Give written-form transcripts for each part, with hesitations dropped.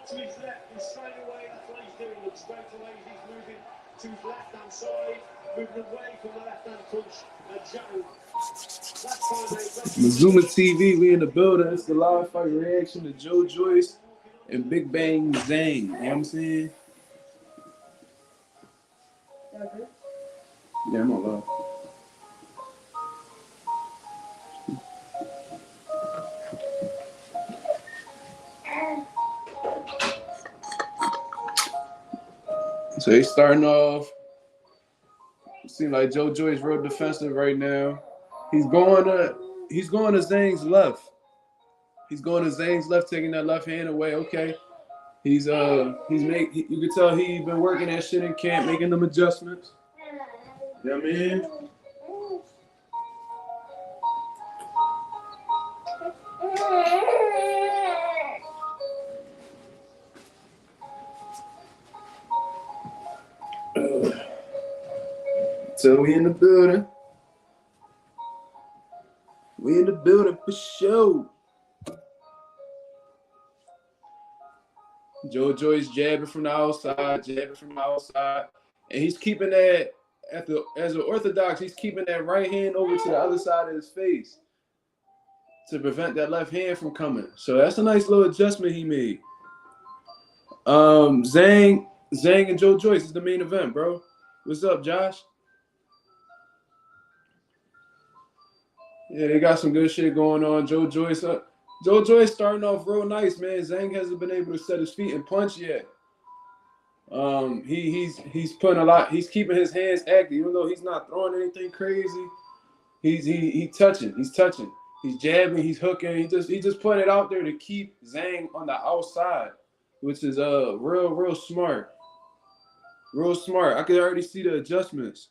to his left and straight away. That's what he's doing. Look, straight away he's moving to his left-hand side, moving away from the left-hand punch. Zhang. Mazuma TV, we in the building. It's the live fight reaction to Joyce and Big Bang Zhang. You know what I'm saying? Yeah, I'm on live. So he's starting off. It seems like Joyce real defensive right now. He's going to Zhang's left. He's going to Zhang's left, taking that left hand away. Okay. You can tell he been working that shit in camp, making them adjustments. You know what I mean? So we in the building. We in the building for sure. Joyce jabbing from the outside, and he's keeping that as an orthodox. He's keeping that right hand over to the other side of his face to prevent that left hand from coming. So that's a nice little adjustment he made. Zhang and Joyce is the main event, bro. What's up, Josh? Yeah, they got some good shit going on. Joyce starting off real nice, man. Zhang hasn't been able to set his feet and punch yet. He's putting a lot. He's keeping his hands active, even though he's not throwing anything crazy. He's touching. He's jabbing. He's hooking. He just putting it out there to keep Zhang on the outside, which is real smart. Real smart. I could already see the adjustments.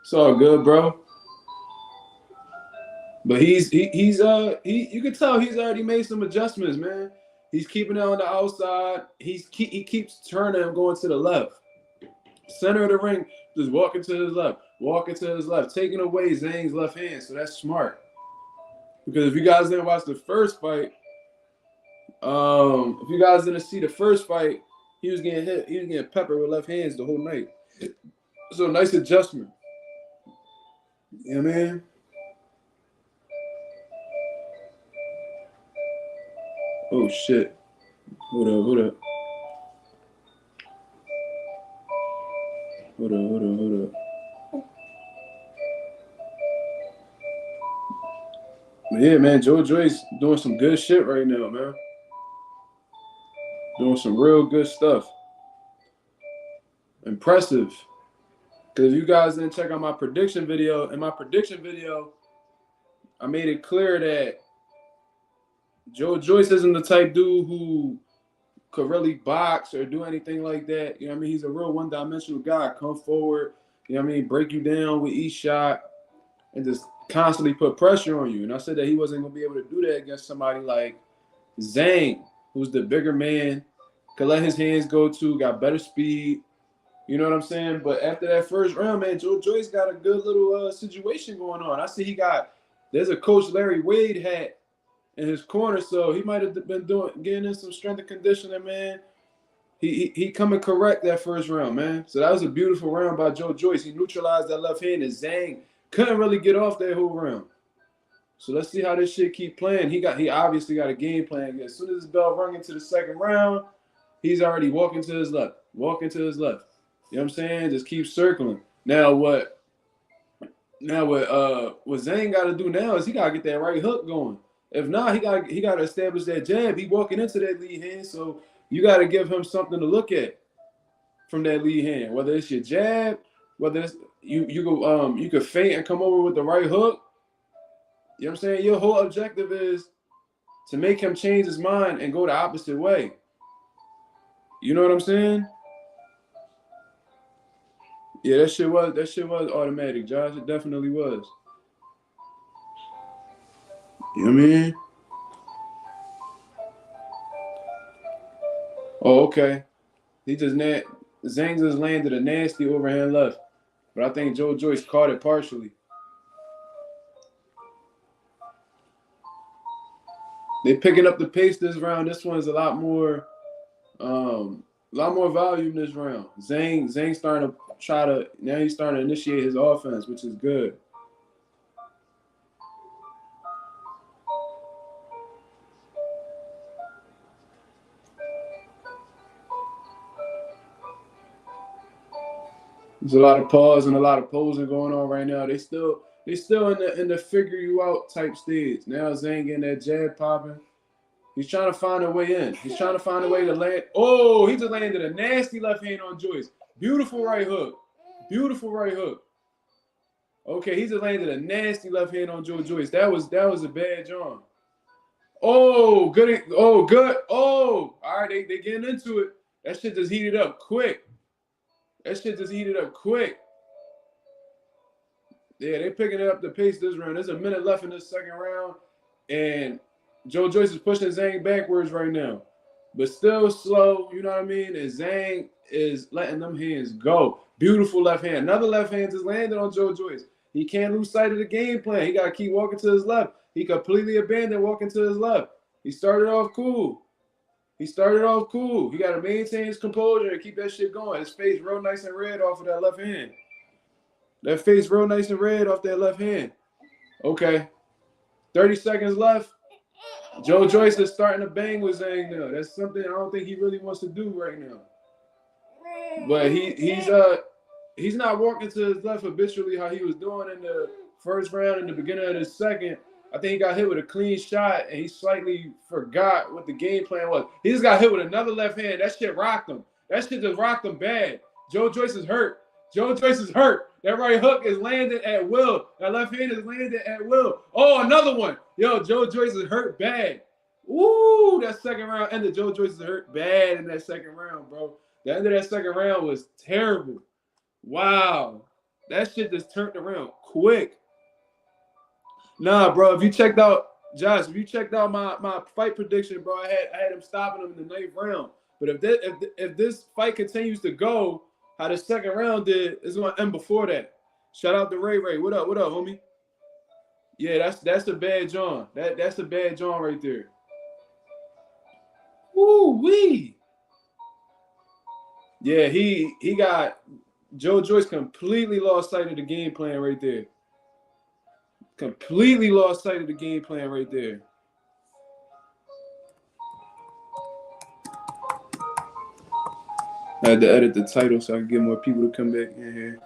It's all good, bro. But you can tell he's already made some adjustments, man. He's keeping it on the outside. He keeps turning and going to the left. Center of the ring, just walking to his left, taking away Zhang's left hand. So that's smart. Because if you guys didn't watch the first fight, if you guys didn't see the first fight, he was getting hit. He was getting peppered with left hands the whole night. So nice adjustment. You know what I mean? Oh shit. Hold up. But yeah, man, Joyce doing some good shit right now, man. Doing some real good stuff. Impressive. Because you guys didn't check out my prediction video. In my prediction video, I made it clear that Joyce isn't the type dude who could really box or do anything like that. You know what I mean? He's a real one-dimensional guy. Come forward, you know what I mean? Break you down with each shot and just constantly put pressure on you. And I said that he wasn't going to be able to do that against somebody like Zhang, who's the bigger man, could let his hands go too, got better speed. You know what I'm saying? But after that first round, man, Joyce got a good little situation going on. I see there's a Coach Larry Wade hat in his corner, so he might have been getting in some strength and conditioning, man. He coming correct that first round, man. So that was a beautiful round by Joyce. He neutralized that left hand, and Zhang couldn't really get off that whole round. So let's see how this shit keep playing. He obviously got a game plan. As soon as his bell rung into the second round, he's already walking to his left. You know what I'm saying? Just keep circling. Now what Zhang got to do now is he got to get that right hook going. If not, he got to establish that jab. He walking into that lead hand, so you got to give him something to look at from that lead hand. Whether it's your jab, whether it's you could feint and come over with the right hook. You know what I'm saying? Your whole objective is to make him change his mind and go the opposite way. You know what I'm saying? Yeah, that shit was automatic, Josh. It definitely was. You know what I mean? Oh, okay. Zhang just landed a nasty overhand left. But I think Joyce caught it partially. They picking up the pace this round. This one's a lot more volume this round. Zhang starting to now he's starting to initiate his offense, which is good. There's a lot of pause and a lot of posing going on right now. They still in the figure you out type stage. Now Zhang getting that jab popping. He's trying to find a way in. He's trying to find a way to land. Oh, he just landed a nasty left hand on Joyce. Beautiful right hook. Beautiful right hook. Okay, he just landed a nasty left hand on Joyce. That was a bad John. Oh, good. Oh, good. Oh, all right. They getting into it. That shit just heated up quick. Yeah, they picking up the pace this round. There's a minute left in this second round, and Joyce is pushing Zhang backwards right now, but still slow. You know what I mean? And Zhang is letting them hands go. Beautiful left hand. Another left hand just landed on Joyce. He can't lose sight of the game plan. He got to keep walking to his left. He completely abandoned walking to his left. He started off cool. He got to maintain his composure and keep that shit going. His face real nice and red off of that left hand. Okay. 30 seconds left. Joyce is starting to bang with Zhang now. That's something I don't think he really wants to do right now. But he's not walking to his left habitually how he was doing in the first round. In the beginning of the second, I think he got hit with a clean shot and he slightly forgot what the game plan was. He just got hit with another left hand. That shit rocked him. That shit just rocked him bad. Joyce is hurt. That right hook is landed at will. That left hand is landed at will. Oh, another one. Yo, Joyce is hurt bad. Ooh, that second round ended. Joyce is hurt bad in that second round, bro. The end of that second round was terrible. Wow. That shit just turned around quick. Nah, bro, if you checked out my fight prediction, bro, I had him stopping him in the 9th round. But if this fight continues to go how the second round did, it's gonna end before that. Shout out to Ray. What up, homie? Yeah, that's a bad John. That's a bad John right there. Woo wee. Yeah, he got Joyce completely lost sight of the game plan right there. I had to edit the title so I can get more people to come back in here.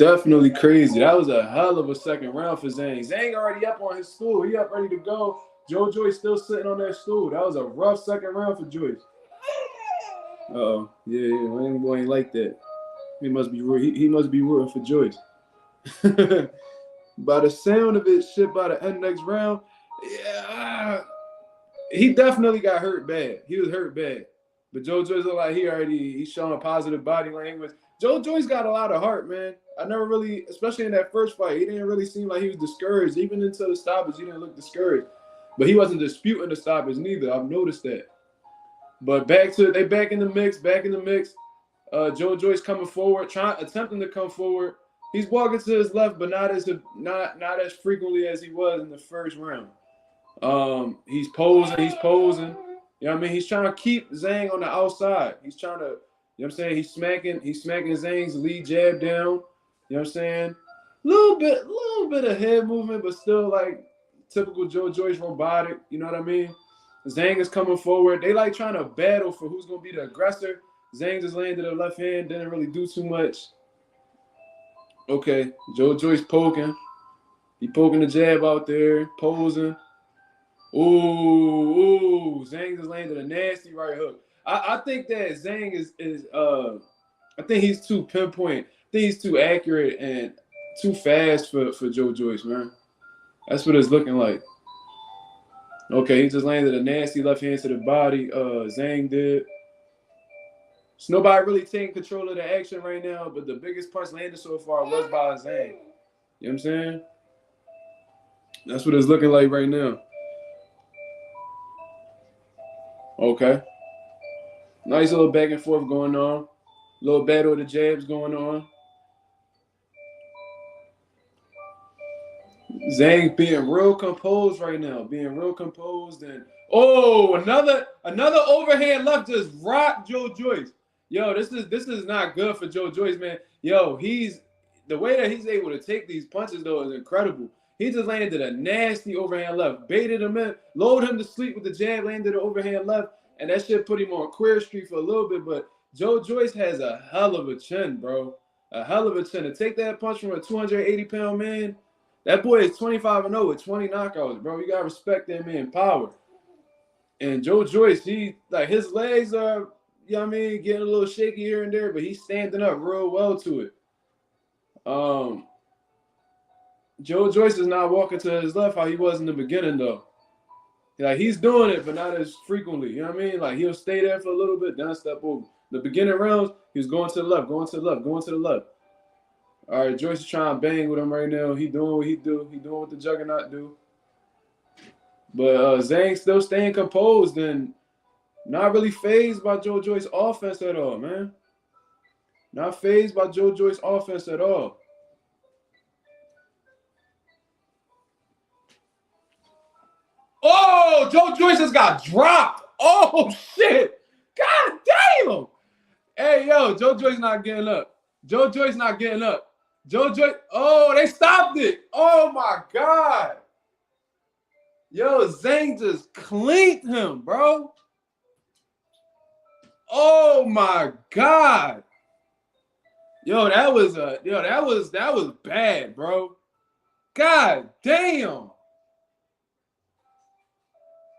Definitely crazy. That was a hell of a second round for Zhang. Zhang already up on his stool. He up ready to go. Joyce still sitting on that stool. That was a rough second round for Joyce. Uh-oh. Yeah. Boy ain't like that. He must be rooting for Joyce. By the sound of it, shit, by the end next round, yeah, he definitely got hurt bad. He was hurt bad. But Joyce looked like he's showing positive body language. Joyce got a lot of heart, man. I never really, especially in that first fight, he didn't really seem like he was discouraged. Even until the stoppage, he didn't look discouraged. But he wasn't disputing the stoppage neither. I've noticed that. But they back in the mix. Joyce coming forward, attempting to come forward. He's walking to his left, but not as frequently as he was in the first round. He's posing. You know what I mean? He's trying to keep Zhang on the outside. He's trying to, you know what I'm saying? He's smacking Zhang's lead jab down. You know what I'm saying? Little bit of head movement, but still like typical Joyce robotic. You know what I mean? Zhang is coming forward. They like trying to battle for who's gonna be the aggressor. Zhang just landed a left hand, didn't really do too much. Okay, Joyce poking. He poking the jab out there, posing. Ooh, Zhang just landed a nasty right hook. I think that Zhang is I think he's too pinpoint. I think he's too accurate and too fast for Joyce, man. That's what it's looking like. Okay, he just landed a nasty left hand to the body. Zhang did. So nobody really taking control of the action right now, but the biggest punch landed so far was by Zhang. You know what I'm saying? That's what it's looking like right now. Okay. Nice little back and forth going on. Little battle of the jabs going on. Zhang being real composed right now, being real composed, and oh, another overhand left just rocked Joe Joyce. Yo, this is not good for Joe Joyce, man. Yo, he's the way that he's able to take these punches though is incredible. He just landed a nasty overhand left, baited him in, lowered him to sleep with the jab, landed an overhand left, and that shit put him on queer street for a little bit. But Joe Joyce has a hell of a chin, bro. A hell of a chin. To take that punch from a 280-pound man. That boy is 25-0 with 20 knockouts, bro. You gotta respect that man power. And Joe Joyce, he like his legs are, you know what I mean, getting a little shaky here and there, but he's standing up real well to it. Joe Joyce is not walking to his left how he was in the beginning though. Like he's doing it, but not as frequently. You know what I mean? Like he'll stay there for a little bit, then step over. The beginning rounds, he was going to the left, going to the left, going to the left. All right, Joyce is trying to bang with him right now. He doing what he do. He doing what the Juggernaut do. But Zhang still staying composed and not really fazed by Joe Joyce offense at all, man. Not fazed by Joe Joyce offense at all. Oh, Joe Joyce just got dropped. Oh, shit. God damn. Hey, yo, Joe Joyce not getting up. Joe Joyce not getting up. Joe Joyce, oh, they stopped it. Oh, my God. Yo, Zhang just cleaned him, bro. Oh, my God. Yo, that was bad, bro. God damn.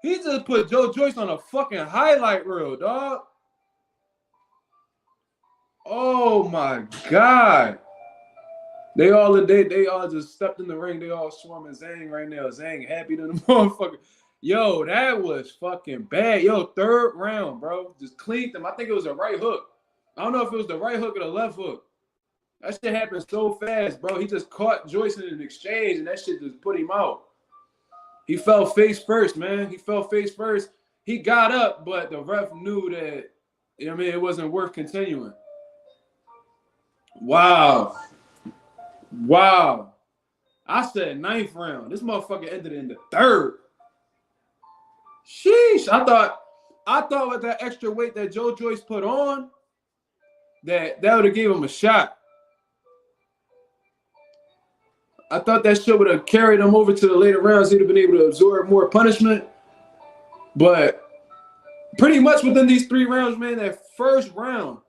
He just put Joe Joyce on a fucking highlight reel, dog. Oh, my God. They all just stepped in the ring. They all swarming Zhang right now. Zhang happy to the motherfucker. Yo, that was fucking bad. Yo, third round, bro. Just cleaned him. I think it was a right hook. I don't know if it was the right hook or the left hook. That shit happened so fast, bro. He just caught Joyce in an exchange, and that shit just put him out. He fell face first, man. He fell face first. He got up, but the ref knew that, you know what I mean, it wasn't worth continuing. Wow. Wow. I said ninth round. This motherfucker ended in the third. Sheesh. I thought with that extra weight that Joe Joyce put on, that would have gave him a shot. I thought that shit would have carried him over to the later rounds. He'd have been able to absorb more punishment. But pretty much within these 3 rounds, man, that first round,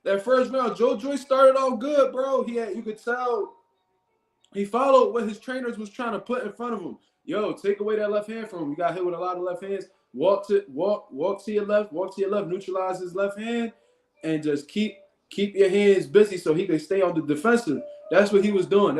Joe Joyce started off good, bro. You could tell he followed what his trainers was trying to put in front of him. Yo, take away that left hand from him. You got hit with a lot of left hands. Walk to your left, neutralize his left hand, and just keep your hands busy so he can stay on the defensive. That's what he was doing.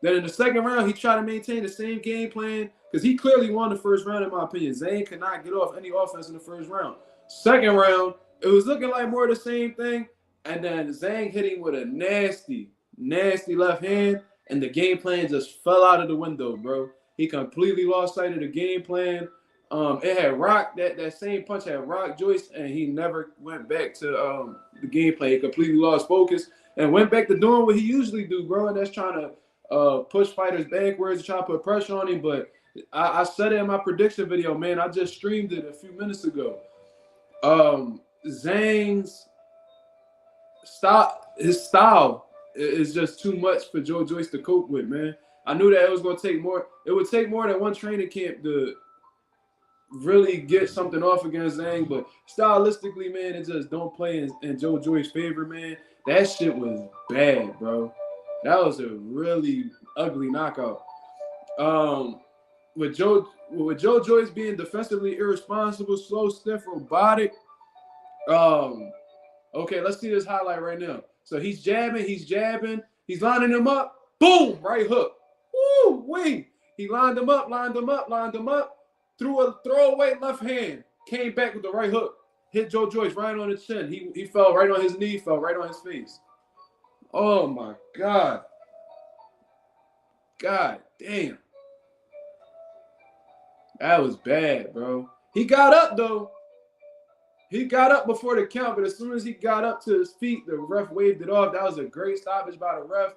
Then in the second round, he tried to maintain the same game plan because he clearly won the first round, in my opinion. Zhang could not get off any offense in the first round. Second round, it was looking like more of the same thing. And then Zhang hit him with a nasty, nasty left hand, and the game plan just fell out of the window, bro. He completely lost sight of the game plan. It had rocked, that same punch had rocked Joyce, and he never went back to the game plan. He completely lost focus and went back to doing what he usually do, bro, and that's trying to push fighters backwards and try to put pressure on him. But I said it in my prediction video, man. I just streamed it a few minutes ago. Zhang's style is just too much for Joe Joyce to cope with, man. I knew that it was going to take more. It would take more than one training camp to really get something off against Zhang, but stylistically, man, it just don't play in Joe Joyce's favor, man. That shit was bad, bro. That was a really ugly knockout. With Joe Joyce being defensively irresponsible, slow, stiff, robotic. Okay, let's see this highlight right now. So he's jabbing, he's lining him up. Boom, right hook. Woo, wait. He lined him up. Threw a throwaway left hand. Came back with the right hook. Hit Joe Joyce right on the chin. He fell right on his knee, fell right on his face. Oh, my God. God damn. That was bad, bro. He got up, though. He got up before the count, but as soon as he got up to his feet, the ref waved it off. That was a great stoppage by the ref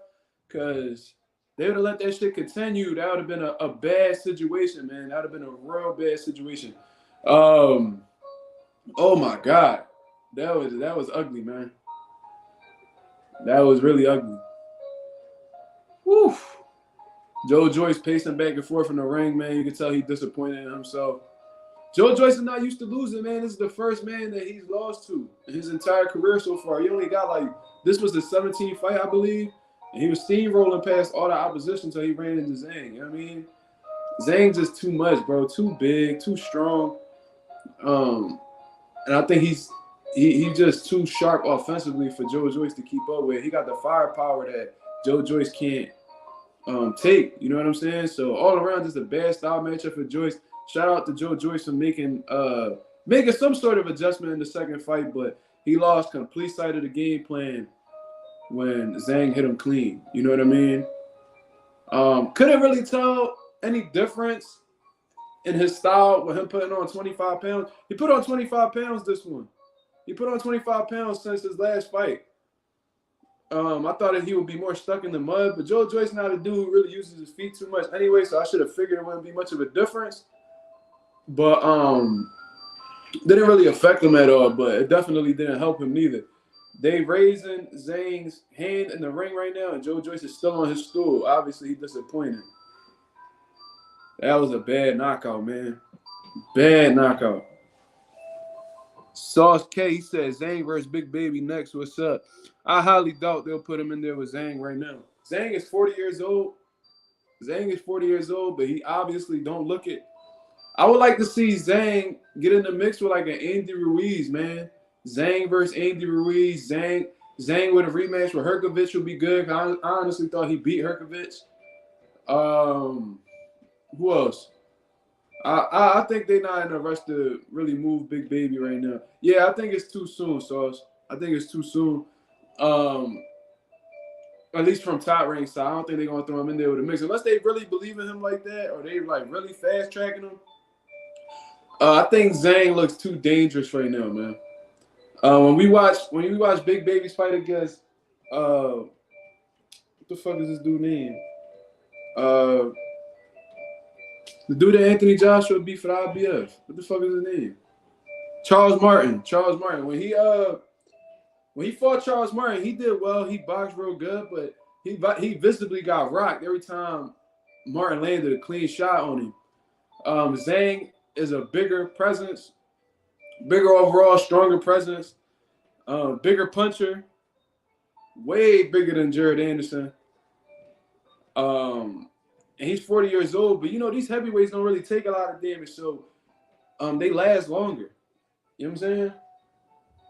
because They would have let that shit continue. That would have been a bad situation, man. That would have been a real bad situation. Oh my God. That was ugly, man. That was really ugly. Woo. Joyce pacing back and forth in the ring, man. You can tell he's disappointed in himself. Joyce is not used to losing, man. This is the first man that he's lost to in his entire career so far. He only got this was the 17th fight, I believe. And he was steamrolling past all the opposition until he ran into Zhang. You know what I mean? Zhang just too much, bro. Too big, too strong. And I think he's just too sharp offensively for Joyce to keep up with. He got the firepower that Joyce can't take. You know what I'm saying? So all around, just a bad style matchup for Joyce. Shout out to Joyce for making some sort of adjustment in the second fight, but he lost complete sight of the game plan when Zhang hit him clean. You know what I mean? Couldn't really tell any difference in his style with him putting on 25 pounds. He put on 25 pounds this one. He put on 25 pounds since his last fight. I thought that he would be more stuck in the mud, but Joyce not a dude who really uses his feet too much anyway, so I should have figured it wouldn't be much of a difference. But didn't really affect him at all, but it definitely didn't help him neither. They raising Zhang's hand in the ring right now, and Joyce is still on his stool. Obviously, he's disappointed. That was a bad knockout, man. Bad knockout. Sauce K, he said Zhang versus Big Baby next. What's up? I highly doubt they'll put him in there with Zhang right now. Zhang is 40 years old. But he obviously don't look it. I would like to see Zhang get in the mix with an Andy Ruiz, man. Zhang versus Andy Ruiz. Zhang with a rematch with Herkovich would be good. I honestly thought he beat Herkovich. Who else? I think they're not in a rush to really move Big Baby right now. Yeah, I think it's too soon, Sauce. I think it's too soon. At least from top rank side, I don't think they're gonna throw him in there with a mix unless they really believe in him like that, or they really fast tracking him. I think Zhang looks too dangerous right now, man. When we watch Big Baby's fight against what the fuck is this dude name? The dude that Anthony Joshua beat for the IBF. What the fuck is his name? Charles Martin. When he fought Charles Martin, he did well. He boxed real good, but he visibly got rocked every time Martin landed a clean shot on him. Zhang is a bigger presence, bigger overall, stronger presence, bigger puncher, way bigger than Jared Anderson. And he's 40 years old, but these heavyweights don't really take a lot of damage, so they last longer. You know what I'm saying?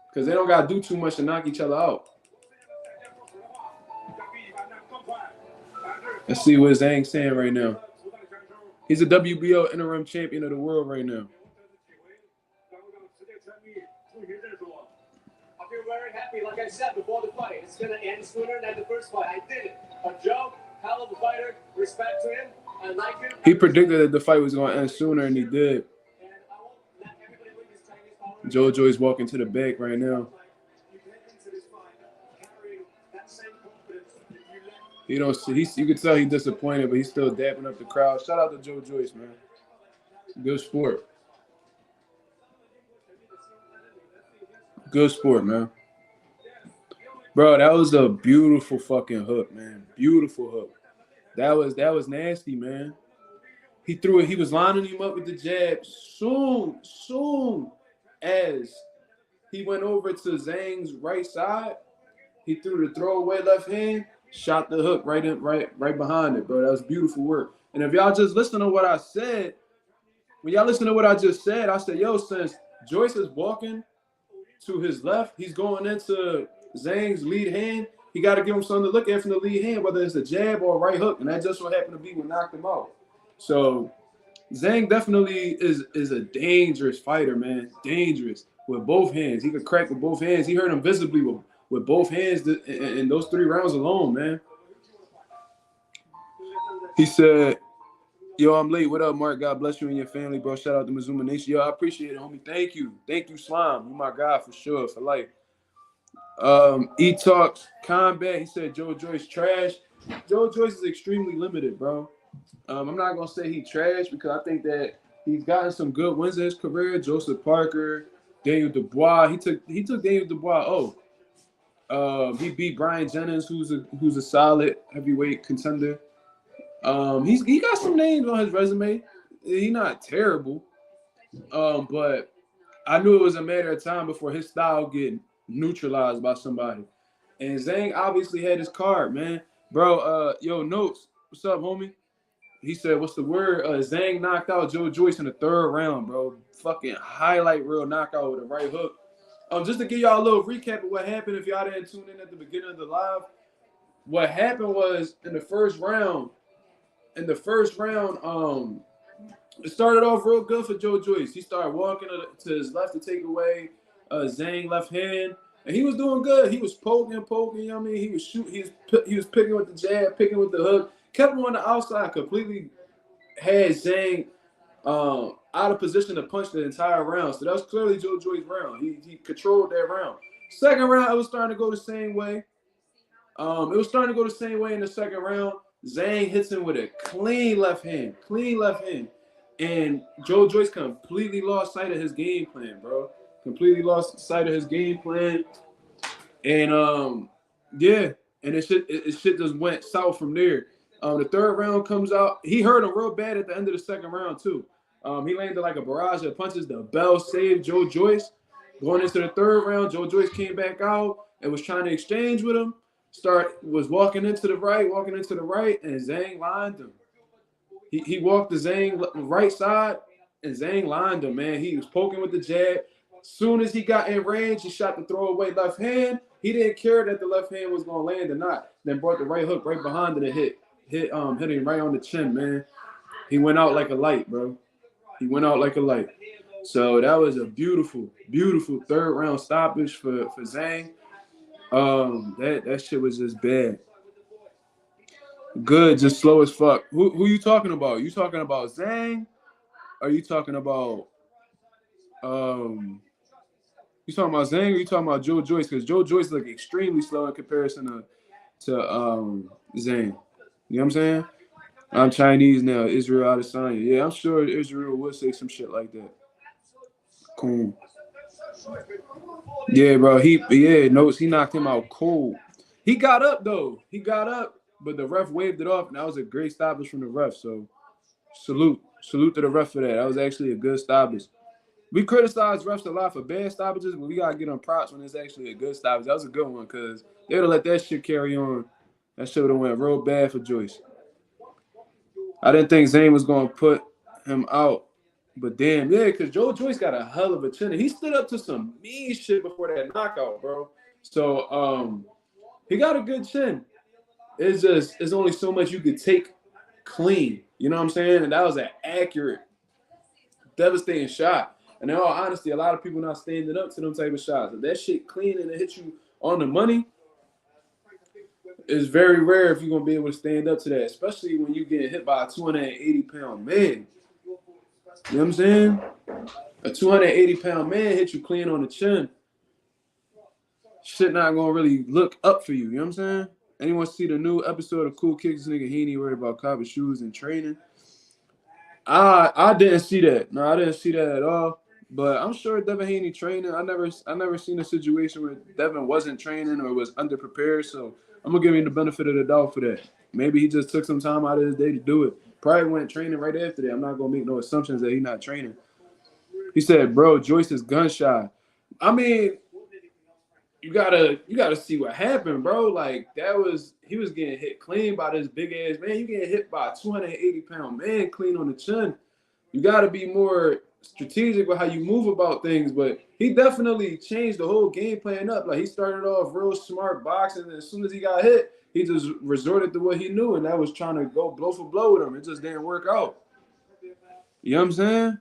Because they don't got to do too much to knock each other out. Let's see what Zhang's saying right now. He's a WBO interim champion of the world right now. I feel very happy, like I said before the fight. It's going to end sooner than the first fight. I did it. But Joe, hell of a fighter. Respect to him. I like him. He predicted that the fight was going to end sooner, and he did. Joyce walking to the back right now. You can tell he's disappointed, but he's still dapping up the crowd. Shout out to Joyce, man. Good sport. Good sport, man. Bro, that was a beautiful fucking hook, man. Beautiful hook. That was nasty, man. He threw it. He was lining him up with the jab. Soon as he went over to Zhang's right side, he threw the throwaway left hand, shot the hook right behind it, bro. That was beautiful work. And if y'all just listen to what I said, when y'all listen to what I just said, I said, since Joyce is walking to his left, he's going into Zhang's lead hand. He got to give him something to look at from the lead hand, whether it's a jab or a right hook, and that just what happened to be what knocked him out. So Zhang definitely is a dangerous fighter, man. Dangerous with both hands. He could crack with both hands. He hurt him visibly with both hands in those 3 rounds alone, man. He said, yo, I'm late. What up, Mark? God bless you and your family, bro. Shout out to Mazuma Nation. Yo, I appreciate it, homie. Thank you. Thank you, Slime. You my guy for sure, for life. E-Talks Combat. He said Joyce trash. Joe Joyce is extremely limited, bro. I'm not gonna say he trash because I think that he's gotten some good wins in his career. Joseph Parker, Daniel Dubois. He took Daniel Dubois. He beat Brian Jennings, who's a solid heavyweight contender. He got some names on his resume. He's not terrible. But I knew it was a matter of time before his style get neutralized by somebody. And Zhang obviously had his card, man. Bro, yo, Notes, what's up, homie? He said, what's the word? Zhang knocked out Joe Joyce in the third round, bro. Fucking highlight reel knockout with a right hook. Just to give y'all a little recap of what happened if y'all didn't tune in at the beginning of the live. What happened was in the first round, it started off real good for Joe Joyce. He started walking to his left to take away Zhang left hand, and he was doing good. He was poking. You know what I mean? He was shooting. He was picking with the jab, picking with the hook. Kept him on the outside. Completely had Zhang out of position to punch the entire round. So that was clearly Joe Joyce's round. He controlled that round. Second round, it was starting to go the same way. It was starting to go the same way in the second round. Zhang hits him with a clean left hand. And Joe Joyce completely lost sight of his game plan, bro. Completely lost sight of his game plan. And yeah, and it shit just went south from there. The third round comes out. He hurt him real bad at the end of the second round too. He landed like a barrage of punches. The bell saved Joe Joyce. Going into the third round, Joe Joyce came back out and was trying to exchange with him. Was walking into the right, and Zhang lined him. He walked the Zhang right side, and Zhang lined him, man. He was poking with the jab. Soon as he got in range, he shot the throwaway left hand. He didn't care that the left hand was going to land or not. Then brought the right hook right behind it and hit him right on the chin, man. He went out like a light, bro. He went out like a light. So that was a beautiful, beautiful third round stoppage for Zhang. That shit was just bad. Good, just slow as fuck. Who you talking about? You talking about Zhang? Or you talking about you talking about Zhang or you talking about Joe Joyce? Because Joe Joyce looked extremely slow in comparison to Zhang. You know what I'm saying? I'm Chinese now. Israel Adesanya. Yeah, I'm sure Israel would say some shit like that. Cool. Yeah, bro. Notes. He knocked him out cold. He got up though. But the ref waved it off, and that was a great stoppage from the ref. So salute to the ref for that. That was actually a good stoppage. We criticize refs a lot for bad stoppages, but we gotta get them props when it's actually a good stoppage. That was a good one because they would have let that shit carry on. That shit would have went real bad for Joyce. I didn't think Zane was gonna put him out. But damn, yeah, because Joe Joyce got a hell of a chin. He stood up to some mean shit before that knockout, bro. So he got a good chin. It's only so much you could take clean. You know what I'm saying? And that was an accurate, devastating shot. And in all honesty, a lot of people not standing up to them type of shots. If that shit clean and it hit you on the money, it's very rare if you're gonna be able to stand up to that, especially when you get hit by a 280-pound man. You know what I'm saying? A 280-pound man hit you clean on the chin. Shit not gonna really look up for you. You know what I'm saying? Anyone see the new episode of Cool Kicks? Nigga, he ain't worried about copping shoes and training. I didn't see that. No, I didn't see that at all. But I'm sure Devin Haney training. I never seen a situation where Devin wasn't training or was underprepared. So I'm gonna give him the benefit of the doubt for that. Maybe he just took some time out of his day to do it. Probably went training right after that. I'm not gonna make no assumptions that he's not training. He said, "Bro, Joyce is gun shy." I mean, you gotta see what happened, bro. Like he was getting hit clean by this big ass man. You getting hit by a 280-pound man clean on the chin. You gotta be more strategic with how you move about things. But he definitely changed the whole game plan up. Like he started off real smart boxing, and as soon as he got hit, he just resorted to what he knew, and that was trying to go blow for blow with him. It just didn't work out. You know what I'm saying?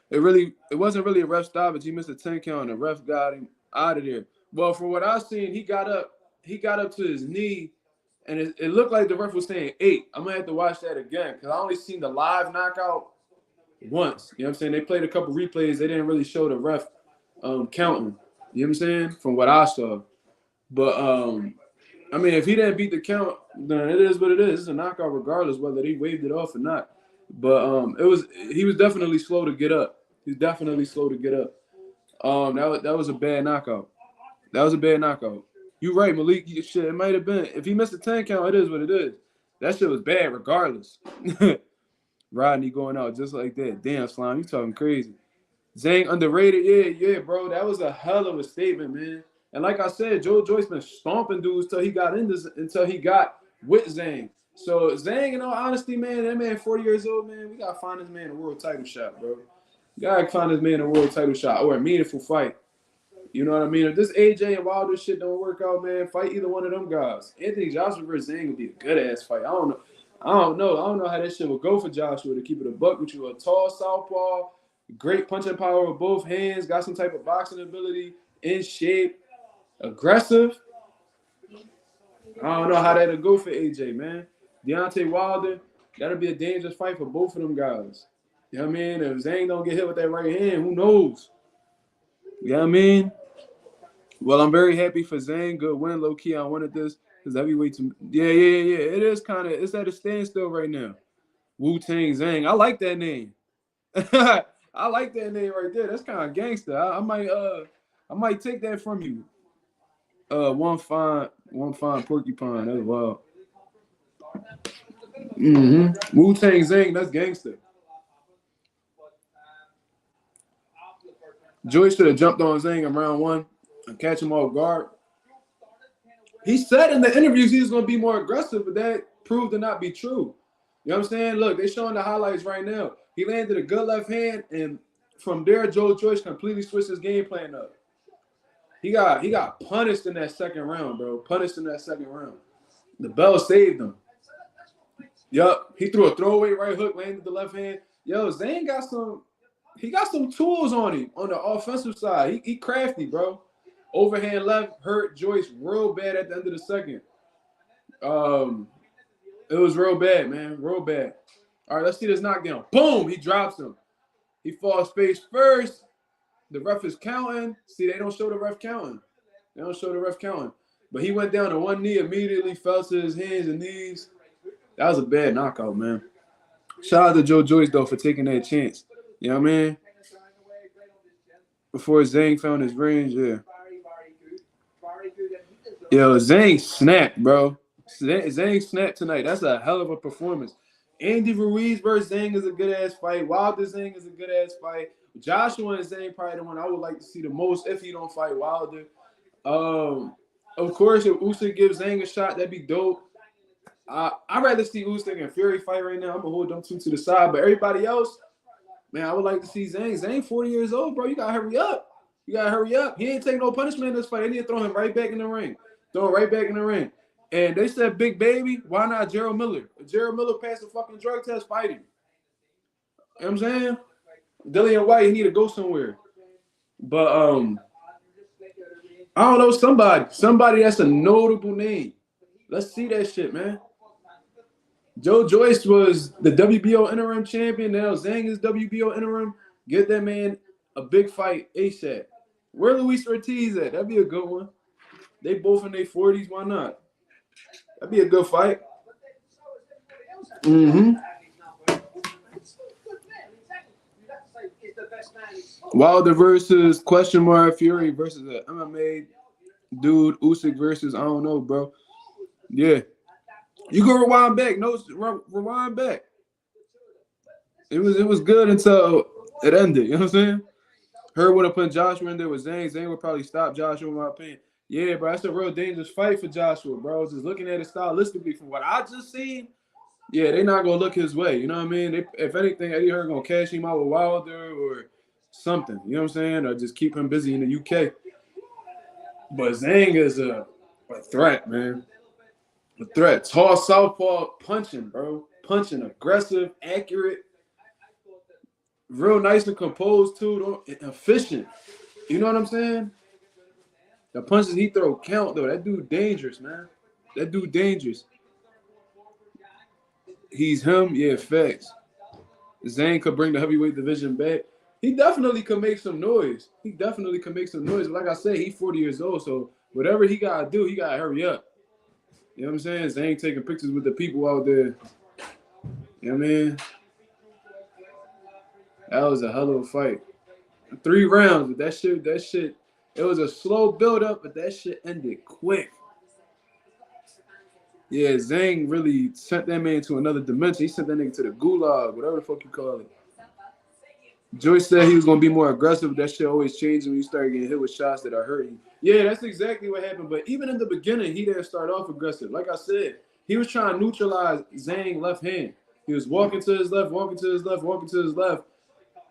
It wasn't really a ref stoppage. He missed a 10 count, and the ref got him out of there. Well, from what I seen, he got up to his knee, and it looked like the ref was saying 8. I'm gonna have to watch that again because I only seen the live knockout once. You know what I'm saying? They played a couple replays. They didn't really show the ref counting. You know what I'm saying? From what I saw. But I mean, if he didn't beat the count, then it is what it is. It's a knockout regardless whether they waved it off or not. But he was definitely slow to get up. He's definitely slow to get up. That was a bad knockout. That was a bad knockout. You're right, Malik. Shit, it might have been. If he missed a 10 count, it is what it is. That shit was bad regardless. Rodney going out just like that. Damn, Slime, you talking crazy. Zhang underrated. Yeah, bro. That was a hell of a statement, man. And like I said, Joyce been stomping dudes until he got with Zhang. So Zhang, in all honesty, man, that man 40 years old, man, we gotta find this man a world title shot, bro. You gotta find this man a world title shot or a meaningful fight. You know what I mean? If this AJ and Wilder shit don't work out, man, fight either one of them guys. Anthony Joshua versus Zhang would be a good ass fight. I don't know how that shit would go for Joshua, to keep it a buck with you. A tall southpaw, great punching power with both hands, got some type of boxing ability, in shape, aggressive. I don't know how that'll go for AJ, man. Deontay Wilder, that'll be a dangerous fight for both of them guys. You know what I mean? If Zhang don't get hit with that right hand, who knows? You know what I mean? Well, I'm very happy for Zhang. Good win, low key. I wanted this because heavyweight. Yeah. It is it's at a standstill right now. Wu-Tang Zhang. I like that name. I like that name right there. That's kind of gangster. I might take that from you. One fine porcupine. That's wild. Wu-Tang Zhang. That's gangster. Joyce should have jumped on Zhang in round 1 and catch him off guard. He said in the interviews he was going to be more aggressive, but that proved to not be true. You know what I'm saying? Look, they're showing the highlights right now. He landed a good left hand, and from there, Joyce completely switched his game plan up. He got punished in that second round, bro. Punished in that second round. The bell saved him. Yup. He threw a throwaway right hook, landed the left hand. Yo, Zhang got some tools on him on the offensive side. He crafty, bro. Overhand left hurt Joyce real bad at the end of the second. It was real bad, man. Real bad. All right, let's see this knockdown. Boom! He drops him. He falls face first. The ref is counting. See, they don't show the ref counting. But he went down to one knee, immediately fell to his hands and knees. That was a bad knockout, man. Shout out to Joyce, though, for taking that chance. You know what I mean? Before Zhang found his range, yeah. Yo, Zhang snapped, bro. Zhang snapped tonight. That's a hell of a performance. Andy Ruiz versus Zhang is a good-ass fight. Wilder Zhang is a good-ass fight. Joshua and Zhang probably the one I would like to see the most if he don't fight Wilder. Of course, if Usyk gives Zhang a shot, that'd be dope. I'd rather see Usyk and Fury fight right now. I'm going to hold them two to the side. But everybody else, man, I would like to see Zhang. Zhang 40 years old, bro. You got to hurry up. He ain't taking no punishment in this fight. They need to throw him right back in the ring. And they said, big baby, why not Gerald Miller? If Gerald Miller passed the fucking drug test, fight him. You know what I'm saying? Dillian White, he need to go somewhere. But, I don't know, somebody that's a notable name. Let's see that shit, man. Joyce was the WBO interim champion. Now Zhang is WBO interim. Get that man a big fight ASAP. Where Luis Ortiz at? That'd be a good one. They both in their 40s. Why not? That'd be a good fight. Wilder versus Fury versus an MMA dude. Usyk versus, I don't know, bro. Yeah. You can rewind back. No, rewind back. It was good until it ended. You know what I'm saying? Her would have put Joshua in there with Zhang. Zhang would probably stop Joshua, in my opinion. Yeah, bro, that's a real dangerous fight for Joshua, bro. Just looking at it stylistically from what I just seen, yeah, they're not going to look his way. You know what I mean? If anything, Eddie Hearn going to cash him out with Wilder or something. You know what I'm saying? Or just keep him busy in the UK. But Zhang is a threat, man. A threat. Tall southpaw punching, bro. Punching, aggressive, accurate. Real nice and composed, too. Efficient. You know what I'm saying? The punches he throw count, though. That dude dangerous, man. That dude dangerous. He's him. Yeah, facts. Zhang could bring the heavyweight division back. He definitely could make some noise. Like I said, he's 40 years old, so whatever he got to do, he got to hurry up. You know what I'm saying? Zhang taking pictures with the people out there. You know what I mean? That was a hell of a fight. 3 rounds, but that shit, it was a slow build up, but that shit ended quick. Yeah, Zhang really sent that man to another dimension. He sent that nigga to the gulag, whatever the fuck you call it. Joyce said he was gonna be more aggressive. That shit always changes when you start getting hit with shots that are hurting. Yeah, that's exactly what happened. But even in the beginning, he didn't start off aggressive. Like I said, he was trying to neutralize Zhang's left hand. He was walking to his left, walking to his left, walking to his left.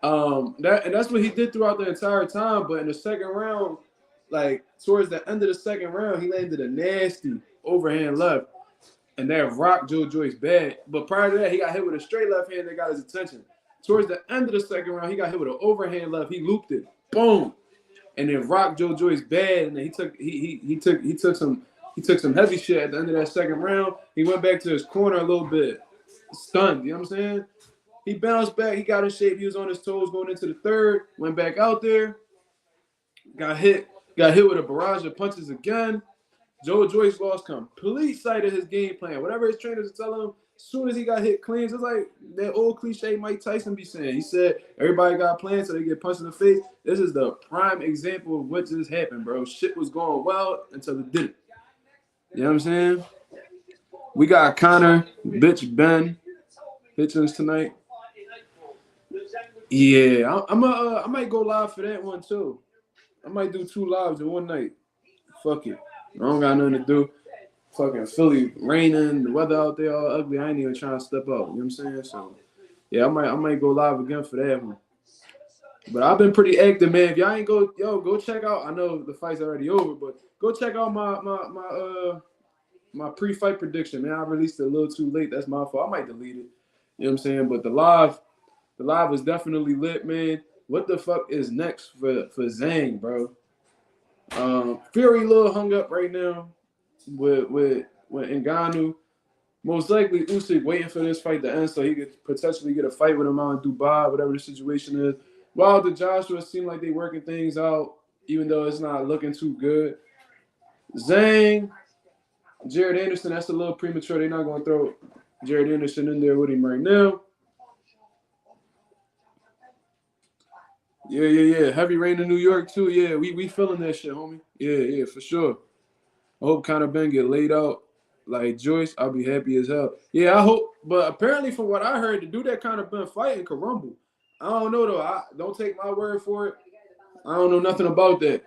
That's what he did throughout the entire time. But in the second round, like towards the end of the second round, he landed a nasty overhand left. And that rocked Joyce bad. But prior to that, he got hit with a straight left hand that got his attention. Towards the end of the second round, he got hit with an overhand left. He looped it, boom, and then rocked Joyce bad. And then he took some heavy shit at the end of that second round. He went back to his corner a little bit, stunned. You know what I'm saying? He bounced back. He got in shape. He was on his toes going into the third. Went back out there, got hit with a barrage of punches again. Joyce lost complete sight of his game plan. Whatever his trainers are telling him, as soon as he got hit clean, it's like that old cliche Mike Tyson be saying. He said, everybody got plans so they get punched in the face. This is the prime example of what just happened, bro. Shit was going well until it didn't. You know what I'm saying? We got Connor, bitch Ben, Hitchens tonight. Yeah, I might go live for that one, too. I might do 2 lives in one night. Fuck it. I don't got nothing to do. Fucking Philly raining, the weather out there all ugly. I ain't even trying to step out. You know what I'm saying? So, yeah, I might go live again for that one. But I've been pretty active, man. If y'all ain't go check out. I know the fight's already over, but go check out my pre-fight prediction, man. I released it a little too late. That's my fault. I might delete it. You know what I'm saying? But the live is definitely lit, man. What the fuck is next for Zhang, bro? Fury a little hung up right now with Ngannou. Most likely Usyk waiting for this fight to end so he could potentially get a fight with him out in Dubai, whatever the situation is. While the Joshua seem like they working things out, even though it's not looking too good. Zhang, Jared Anderson, that's a little premature. They're not going to throw Jared Anderson in there with him right now. Yeah. Heavy rain in New York too. Yeah, we feeling that shit, homie. Yeah, for sure. I hope Conor Ben get laid out like Joyce. I'll be happy as hell. Yeah, I hope. But apparently, from what I heard, to do that Conor Ben fight in Karumble, I don't know though. I don't take my word for it. I don't know nothing about that.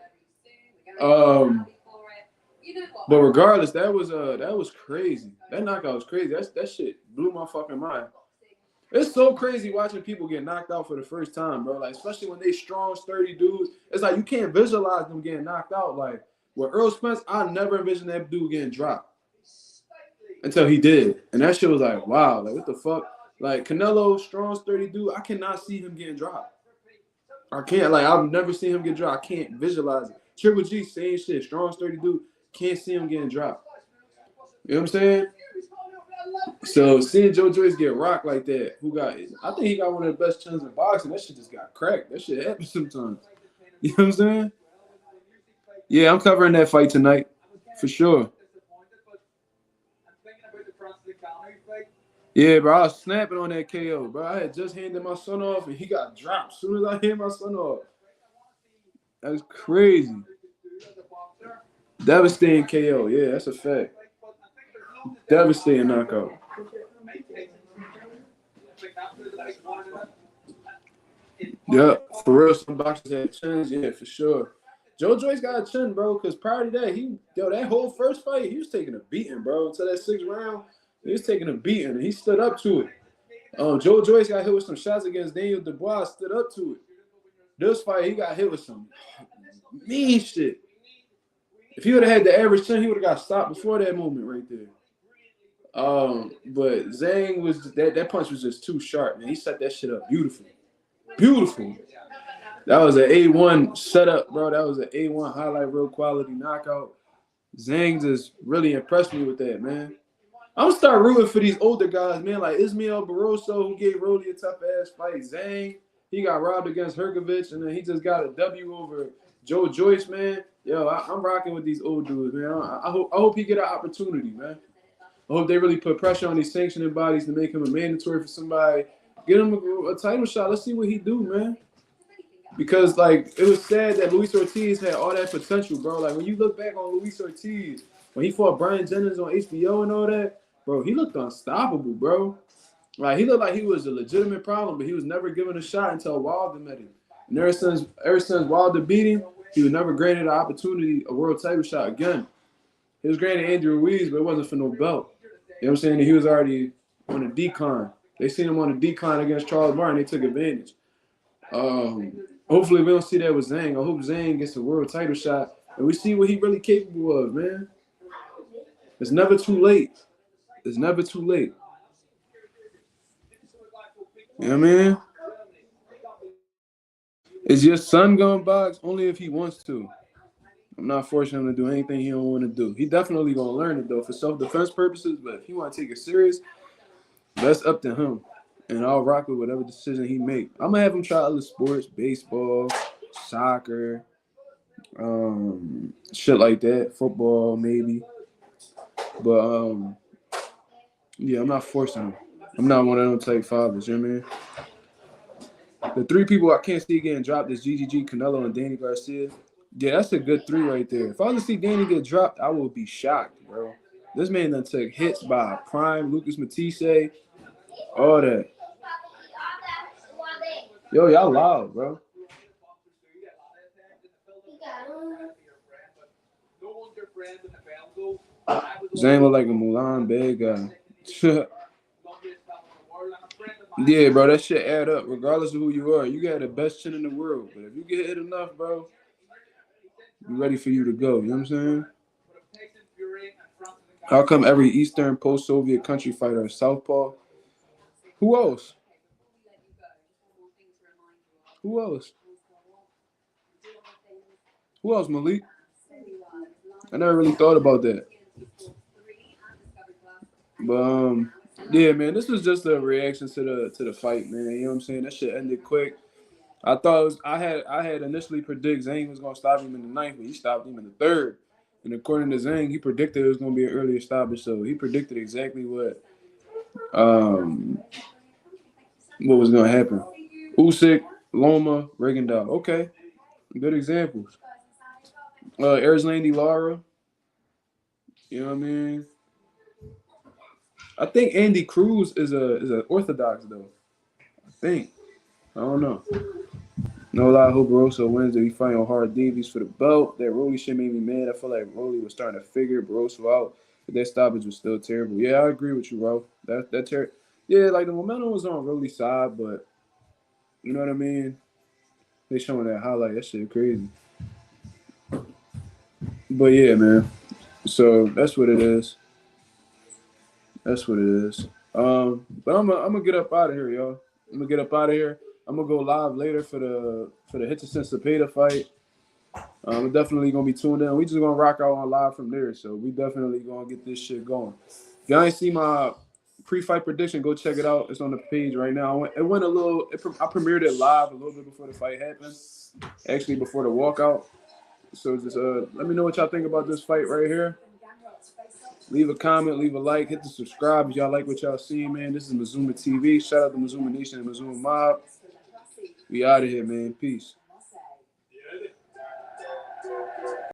But regardless, that was crazy. That knockout was crazy. That shit blew my fucking mind. It's so crazy watching people get knocked out for the first time, bro. Like, especially when they strong, sturdy dudes. It's like you can't visualize them getting knocked out. Like, with Earl Spence, I never envisioned that dude getting dropped until he did. And that shit was like, wow, like, what the fuck? Like, Canelo, strong, sturdy dude, I cannot see him getting dropped. I can't. Like, I've never seen him get dropped. I can't visualize it. Triple G, same shit. Strong, sturdy dude, can't see him getting dropped. You know what I'm saying? So seeing Joyce get rocked like that, I think he got one of the best chins in boxing. That shit just got cracked. That shit happens sometimes. You know what I'm saying? Yeah, I'm covering that fight tonight, for sure. Yeah, bro, I was snapping on that KO, bro. I had just handed my son off, and he got dropped as soon as I handed my son off. That was crazy. Devastating KO. Yeah, that's a fact. Devastating knockout. Yeah, for real, some boxers had chins. Yeah, for sure. Joyce got a chin, bro, because prior to that, that whole first fight, he was taking a beating, bro. Until that 6th round, he was taking a beating, and he stood up to it. Joyce got hit with some shots against Daniel Dubois, stood up to it. This fight, he got hit with some mean shit. If he would have had the average chin, he would have got stopped before that moment right there. But Zhang was that punch was just too sharp, man. He set that shit up beautifully. Beautiful. That was an A1 setup, bro. That was an A1 highlight reel quality knockout. Zhang just really impressed me with that, man. I'm gonna start rooting for these older guys, man, like Ismael Barroso, who gave Rolly a tough ass fight. Zhang, he got robbed against Herkovich, and then he just got a W over Joyce, man. Yo, I'm rocking with these old dudes, man. I hope he get an opportunity, man. I hope they really put pressure on these sanctioning bodies to make him a mandatory for somebody. Get him a title shot. Let's see what he do, man. Because like it was sad that Luis Ortiz had all that potential, bro. Like when you look back on Luis Ortiz, when he fought Brian Jennings on HBO and all that, bro, he looked unstoppable, bro. Like he looked like he was a legitimate problem, but he was never given a shot until Wilder met him. And ever since Wilder beat him, he was never granted an opportunity, a world title shot again. He was granted Andy Ruiz, but it wasn't for no belt. You know what I'm saying? He was already on a decline. They seen him on a decline against Charles Martin. They took advantage. Hopefully we don't see that with Zhang. I hope Zhang gets a world title shot and we see what he really capable of, man. It's never too late. It's never too late. You know what I mean? Is your son going to box? Only if he wants to. I'm not forcing him to do anything he don't want to do. He definitely going to learn it, though, for self-defense purposes. But if he want to take it serious, that's up to him. And I'll rock with whatever decision he make. I'm going to have him try other sports, baseball, soccer, shit like that, football maybe. But, yeah, I'm not forcing him. I'm not one of them type fathers, you know what I mean? The three people I can't see getting dropped is GGG, Canelo, and Danny Garcia. Yeah, that's a good three right there. If I was to see Danny get dropped, I would be shocked, bro. This man done took hits by Prime, Lucas Matisse, all that. Yo, y'all loud, bro. Zhang look like a Mulan bad guy. Yeah, bro, that shit add up regardless of who you are. You got the best chin in the world. But if you get hit enough, bro, be ready for you to go. You know what I'm saying? How come every Eastern post-Soviet country fighter is southpaw? Who else? Who else? Who else, Malik? I never really thought about that. But yeah, man, this was just a reaction to the fight, man. You know what I'm saying? That shit ended quick. I thought it was, I had initially predicted Zhang was gonna stop him in the ninth, but he stopped him in the third. And according to Zhang, he predicted it was gonna be an earlier stoppage, so he predicted exactly what was gonna happen. Usyk, Loma, Rigondeaux. Okay, good examples. Erzlandi Lara. You know what I mean? I think Andy Cruz is a orthodox though. I think. I don't know. No lie, I hope Barroso wins. If he fight on Hard Davies for the belt, that Rolly shit made me mad. I feel like Rolly was starting to figure Barroso out, but that stoppage was still terrible. Yeah, I agree with you, bro. Yeah, like the momentum was on Rolly's side, but you know what I mean? They showing that highlight. That shit crazy. But yeah, man. So that's what it is. That's what it is. But I'm gonna get up out of here, y'all. I'm gonna get up out of here. I'm gonna go live later for the Hitchison Cepeda fight. I'm definitely gonna be tuned in. We just gonna rock out on live from there. So we definitely gonna get this shit going. If y'all ain't see my pre-fight prediction, go check it out. It's on the page right now. I premiered it live a little bit before the fight happened. Actually, before the walkout. So just let me know what y'all think about this fight right here. Leave a comment, leave a like, hit the subscribe if y'all like what y'all see, man. This is Mazuma TV. Shout out to Mazuma Nation and Mazuma Mob. We out of here, man. Peace.